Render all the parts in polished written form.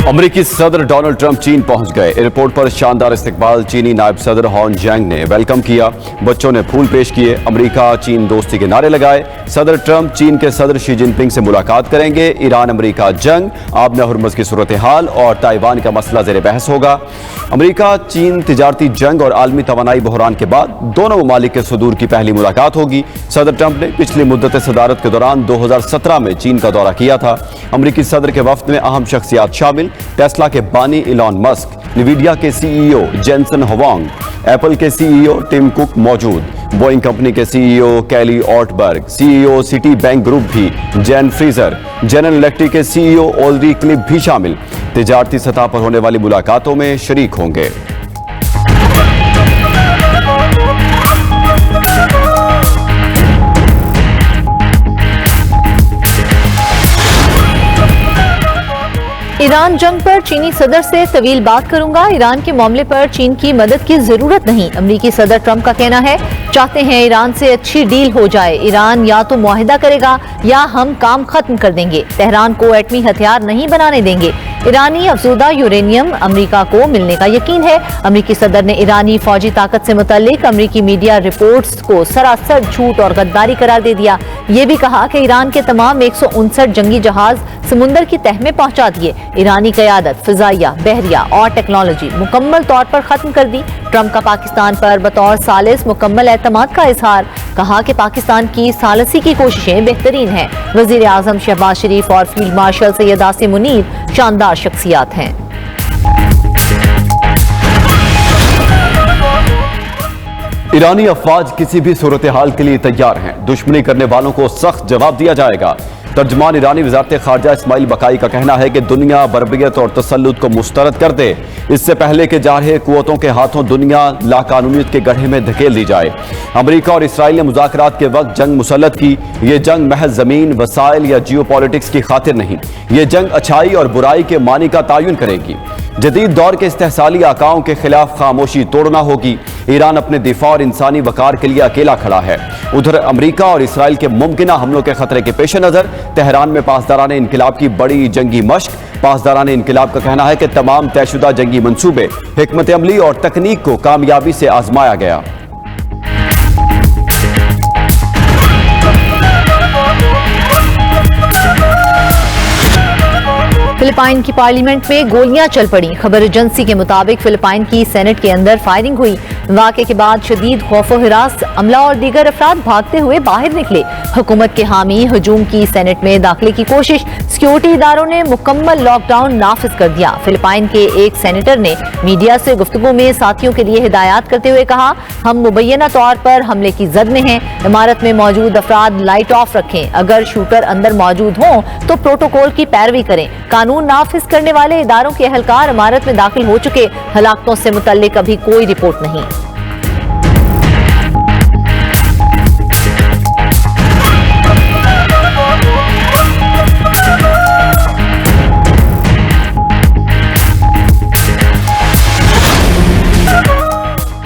अमरीकी सदर Donald Trump चीन पहुंच गए। एयरपोर्ट पर शानदार इस्तकबाल चीनी नायब सदर हॉन जैंग ने वेलकम किया। बच्चों ने फूल पेश किए। अमरीका चीन दोस्ती के नारे लगाए। सदर ट्रंप चीन के सदर शी जिनपिंग से मुलाकात करेंगे। ईरान अमरीका जंग, आबन हुर्मुज़ की सूरत हाल और ताइवान का मसला ज़ेर बहस होगा। अमरीका चीन तिजारती जंग और आलमी तवानाई बहरान के बाद दोनों ममालिक के सदूर की पहली मुलाकात होगी। सदर ट्रंप ने पिछली मुद्दत सदारत के दौरान 2017 में चीन का दौरा किया था। अमरीकी सदर के वफ्द में अहम शख्सियात शामिल, टेस्ला के बानी इलॉन मस्क, निविडिया के सीईओ जेनसन हुआंग, एप्पल के सीईओ टिम कुक मौजूद, बोइंग कंपनी के CEO Kelly Ortberg, CEO Citi bank group भी जैन फ्रीजर, जनरल इलेक्ट्रिक के सीईओ ओल्डी क्लिप भी शामिल तिजारती सतह पर होने वाली मुलाकातों में शरीक होंगे। ईरान जंग पर चीनी सदर से तवील बात करूंगा। ईरान के मामले पर चीन की मदद की जरूरत नहीं, अमरीकी सदर ट्रंप का कहना है। चाहते हैं ईरान से अच्छी डील हो जाए। ईरान या तो मुआहिदा करेगा या हम काम खत्म कर देंगे। तेहरान को एटमी हथियार नहीं बनाने देंगे। ईरानी अफजूदा यूरेनियम अमरीका को मिलने का यकीन है। अमरीकी सदर ने ईरानी फौजी ताकत से मुतालिक अमरीकी मीडिया रिपोर्ट्स को सरासर झूठ और गद्दारी करार दे दिया। ये भी कहा कि ईरान के तमाम 159 जंगी जहाज समुंदर की तह में पहुंचा दिए। ईरानी क़यादत, फिजाइया, बहरिया और टेक्नोलॉजी मुकम्मल तौर पर खत्म कर दी। ट्रंप का पाकिस्तान पर बतौर सालिस मुकम्मल एतमाद का इजहार। कहा कि पाकिस्तान की सालसी की कोशिशें बेहतरीन हैं। वजीर आजम शहबाज शरीफ और फील्ड मार्शल सैयद आसिम मुनीर शानदार शख्सियात हैं। ईरानी अफवाज किसी भी सूरत हाल के लिए तैयार हैं। दुश्मनी करने वालों को सख्त जवाब दिया जाएगा। तर्जमान ईरानी वज़ारत खारजा इस्माइल बकाई का कहना है कि दुनिया बर्बरियत और तसल्लुत को मुस्तरद कर दे, इससे पहले कि जारहे कुव्वतों के हाथों दुनिया लाकानूनियत के गड्ढे में धकेल दी जाए। अमरीका और इसराइल ने मुज़ाकरात के वक्त जंग मुसल्लत की। ये जंग महज ज़मीन, वसाइल या जियो पॉलिटिक्स की खातिर नहीं, ये जंग अच्छाई और बुराई के मानी का तायुन करेगी। जदीद दौर के इस्तेहसाली आकाओं के खिलाफ खामोशी तोड़ना होगी। ईरान अपने दिफा और इंसानी वकार के लिए अकेला खड़ा है। उधर अमरीका और इसराइल के मुमकिना हमलों के खतरे के पेश नज़र तेहरान में पासदाराने इनकलाब की बड़ी जंगी मश्क। पासदाराने इनकलाब का कहना है कि तमाम तयशुदा जंगी मंसूबे, हिकमत अमली और तकनीक को कामयाबी से आजमाया गया। फिलिपाइन की पार्लियामेंट में गोलियां चल पड़ी। खबर एजेंसी के मुताबिक फिलिपाइन की सेनेट के अंदर फायरिंग हुई। वाक़े के बाद शदीद खौफो हिरास अमला और दीगर अफराद भागते हुए बाहर निकले। हुकूमत के हामी हजूम की सेनेट में दाखिले की कोशिश। सिक्योरिटी इदारों ने मुकम्मल लॉकडाउन नाफिज कर दिया। फिलिपाइन के एक सेनेटर ने मीडिया से गुफ्तगू में साथियों के लिए हिदायत करते हुए कहा, हम मुबैना तौर पर हमले की जद में हैं। इमारत में मौजूद अफराद लाइट ऑफ रखें। अगर शूटर अंदर मौजूद हों तो प्रोटोकॉल की पैरवी करें। कानून नाफिज करने वाले इदारों के एहलकार इमारत में दाखिल हो चुके। हलाकतों से मुतल्लिक अभी कोई रिपोर्ट नहीं।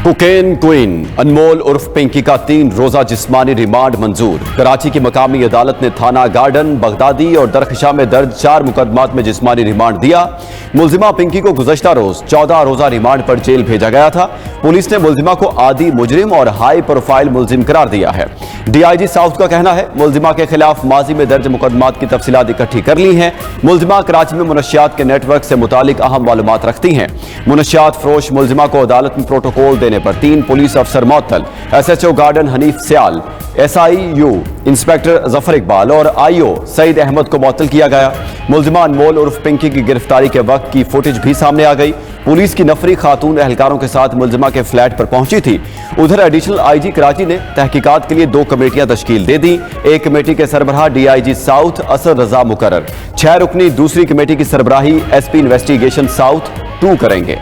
कोकेन क्वीन अनमोल उर्फ पिंकी का 3 रोजा जिस्मानी रिमांड मंजूर। कराची की मकामी अदालत ने थाना गार्डन, बगदादी और दरखशा में दर्ज 4 मुकदमात में जिस्मानी रिमांड दिया। मुलजिमा पिंकी को गुज़श्ता रोज 14 रोजा रिमांड पर जेल भेजा गया था। पुलिस ने मुलजिमा को आदी मुजरिम और हाई प्रोफाइल मुलजिम करार दिया है। DIG साउथ का कहना है, मुलजिमा के खिलाफ माजी में दर्ज मुकदमात की तफसीलात इकट्ठी कर ली हैं। मुलजिमा कराची में मुनशियात के नेटवर्क से मुतालिक अहम मालूमात रखती हैं। मुनशियात फरोश मुलजिमा को अदालत में प्रोटोकॉल देने पर 3 पुलिस अफसर मुअत्तल, SHO गार्डन हनीफ सियाल, SIU इंस्पेक्टर जफर इकबाल और IO सईद अहमद को मुअत्तल किया गया। मुलजिमा अनमोल उर्फ पिंकी की गिरफ्तारी के वक्त की फुटेज भी सामने आ गई। पुलिस की नफरी खातून एहलकारों के साथ मुलजिमा के फ्लैट पर पहुंची थी। उधर एडिशनल IG कराची ने तहकीकात के लिए 2 कमेटियां तश्कील दे दी। एक कमेटी के सरबराह DIG साउथ असद रजा मुकर्रर, 6 रुकनी दूसरी कमेटी की सरबराही SP इन्वेस्टिगेशन साउथ 2 करेंगे।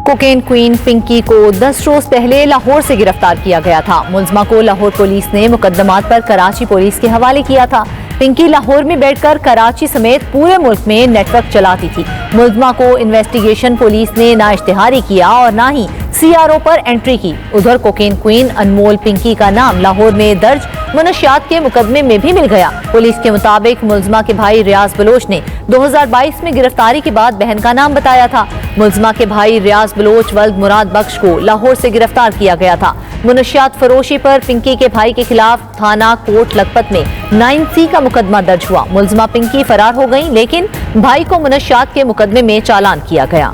कोकेन क्वीन पिंकी को 10 रोज पहले लाहौर से गिरफ्तार किया गया था। मुलजिमा को लाहौर पुलिस ने मुकदमात पर कराची पुलिस के हवाले किया था। पिंकी लाहौर में बैठकर कराची समेत पूरे मुल्क में नेटवर्क चलाती थी। मुलजिमा को इन्वेस्टिगेशन पुलिस ने ना इश्तिहारी किया और ना ही CRO पर एंट्री की। उधर कोकेन क्वीन अनमोल पिंकी का नाम लाहौर में दर्ज मनशियात के मुकदमे में भी मिल गया। पुलिस के मुताबिक मुलजिमा के भाई रियाज बलोच ने 2022 में गिरफ्तारी के बाद बहन का नाम बताया था। मुलजिमा के भाई रियाज बलोच वल्द मुराद बख्श को लाहौर से गिरफ्तार किया गया था। मनशियात फरोशी पर पिंकी के भाई के खिलाफ थाना कोट लखपत में 9C का मुकदमा दर्ज हुआ। मुलजिमा पिंकी फरार हो गई, लेकिन भाई को मनशियात के मुकदमे में चालान किया गया।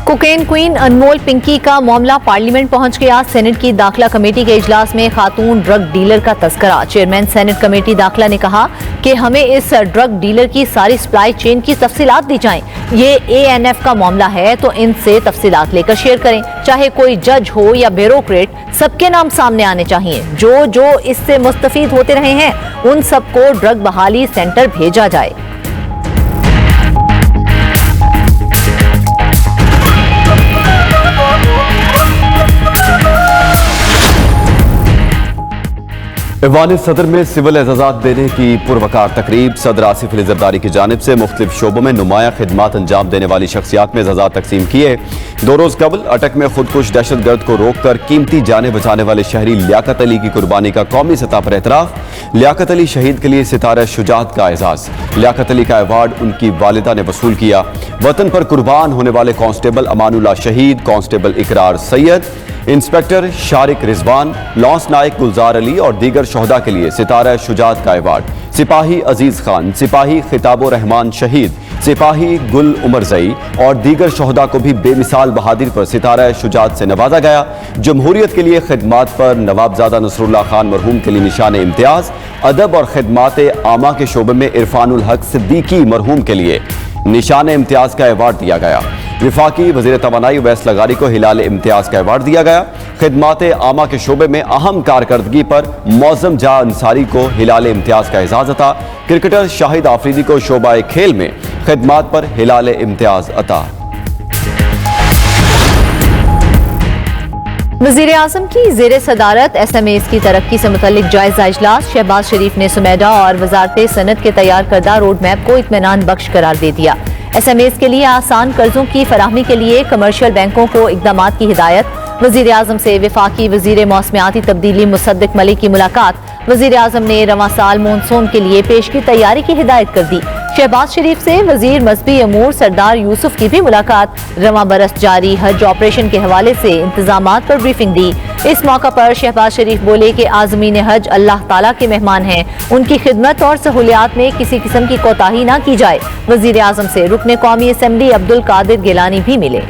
कोकेन क्वीन अनमोल पिंकी का मामला पार्लियामेंट पहुंच गया। सेनेट की दाखिला कमेटी के इजलास में खातून ड्रग डीलर का तस्करा। चेयरमैन सेनेट कमेटी दाखिला ने कहा कि हमें इस ड्रग डीलर की सारी सप्लाई चेन की तफसीलात दी जाएं। ये ANF का मामला है तो इनसे तफसीलात लेकर शेयर करें। चाहे कोई जज हो या ब्यूरोक्रेट, सबके नाम सामने आने चाहिए। जो इससे मुस्तफीद होते रहे हैं उन सबको ड्रग बहाली सेंटर भेजा जाए। ऐवान सदर में सिविल एजाजात देने की पुरवकार तकरीब। सदर आसिफ अली जरदारी की जानिब से मुख्तलिफ शोबों में नुमाया खिदमात अंजाम देने वाली शख्सियात में एजाजात तकसीम किए। 2 रोज कबल अटक में खुदकुश दहशतगर्द को रोककर कीमती जाने बचाने वाले शहरी लियाकत अली की कुर्बानी का कौमी सतह पर एतराफ। लियाकत अली शहीद के लिए सितारा शुजात का एजाज। लियाकत अली का अवार्ड उनकी वालिदा ने वसूल किया। वतन पर कुर्बान होने वाले कांस्टेबल अमानुल्लाह शहीद, कांस्टेबल इकरार सैयद, इंस्पेक्टर शारिक रिजवान, लॉन्स नायक गुलजार अली और दीगर शोहदा के लिए सितारा शुजात का अवार्ड। सिपाही अजीज खान, सिपाही खिताबो रहमान शहीद, सिपाही गुल उमर जई और दीगर शोहदा को भी बेमिसाल बहादुरी पर सितारा शुजात से नवाजा गया। जमहूरियत के लिए खिदमात पर नवाबजादा नसरुल्लाह खान मरहूम के लिए निशान इम्तियाज। अदब और खिदमात आमा के शोबे में इरफानुल हक सिद्दीकी मरहूम के लिए निशान इम्तियाज का अवार्ड दिया गया। विफाकी वज़ीर तवानाई उवैस लगारी को हिलाल इम्तियाज का अवार्ड दिया गया। खिदमात आमा के शोबे में अहम कारकर्दगी पर मौज़म जा अंसारी को हिलाल इम्तियाज का एजाज़ अता। क्रिकेटर शाहिद आफरीदी को शोबाए खेल में खिदमात पर हिलाल इम्तियाज अता। वज़ीर आज़म की ज़ेर सदारत SMAs की तरक्की से मुतल्लिक जायजा इजलास। शहबाज शरीफ ने सुमेडा और वजारत सनत के तैयार करदा रोड मैप को इत्मीनान बख्श करार दे दिया। SMAs के लिए आसान कर्जों की फराहमी के लिए कमर्शियल बैंकों को इकदामात की हिदायत। वज़ीर आज़म से वफाकी वज़ीर मौसमियाती तब्दीली मुसद्दिक मलिक की मुलाकात। वज़ीर आज़म ने रवां साल मानसून के लिए पेश की तैयारी की हिदायत कर दी। शहबाज शरीफ से वज़ीर मजहबी अमूर सरदार यूसुफ की भी मुलाकात। रवां बरस जारी हज ऑपरेशन के हवाले से इंतजामात पर ब्रीफिंग दी। इस मौका पर शहबाज शरीफ बोले कि आज़मीन हज अल्लाह ताला के मेहमान हैं, उनकी खिदमत और सहूलियात में किसी किस्म की कोताही ना की जाए। वज़ीर आज़म से रुकने कौमी असम्बली अब्दुल कादिर गिलानी भी मिले।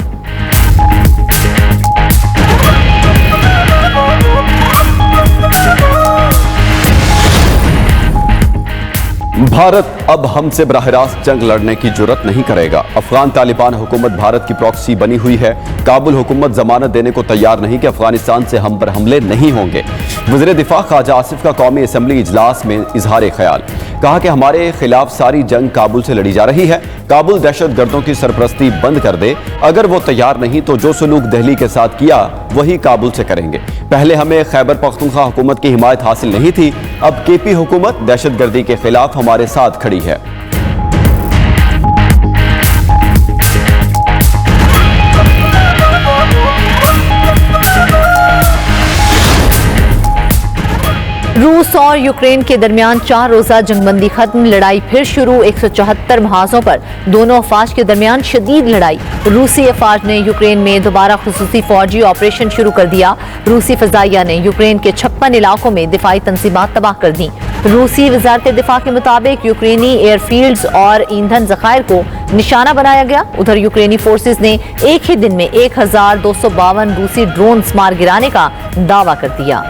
भारत अब हमसे बराह रास्त जंग लड़ने की जुर्रत नहीं करेगा। अफगान तालिबान हुकूमत भारत की प्रॉक्सी बनी हुई है। काबुल हुकूमत जमानत देने को तैयार नहीं कि अफगानिस्तान से हम पर हमले नहीं होंगे। वज़ीर दिफा ख्वाजा आसिफ का कौमी असम्बली इजलास में इजहार ख्याल। कहा कि हमारे खिलाफ सारी जंग काबुल से लड़ी जा रही है। काबुल दहशत गर्दों की सरपरस्ती बंद कर दे। अगर वो तैयार नहीं तो जो सलूक दिल्ली के साथ किया वही काबुल से करेंगे। पहले हमें खैबर पख्तूनख्वा हुकूमत की हिमायत हासिल नहीं थी, अब KP हुकूमत दहशत गर्दी के खिलाफ हमारे साथ खड़ी है। रूस और यूक्रेन के दरमियान 4 रोजा जंगबंदी खत्म, लड़ाई फिर शुरू। 174 महाजों पर दोनों अफवाज के दरमियान शदीद लड़ाई। रूसी अफवाज ने यूक्रेन में दोबारा खुसूसी फौजी ऑपरेशन शुरू कर दिया। रूसी फजाइया ने यूक्रेन के 56 इलाकों में दिफाई तंजीमात तबाह कर दी। रूसी वजारत दिफा के मुताबिक यूक्रेनी एयरफील्ड्स और ईंधन जखायर को निशाना बनाया गया। उधर यूक्रेनी फोर्सेज ने एक ही दिन में 1252 रूसी ड्रोन्स मार गिराने का दावा कर दिया।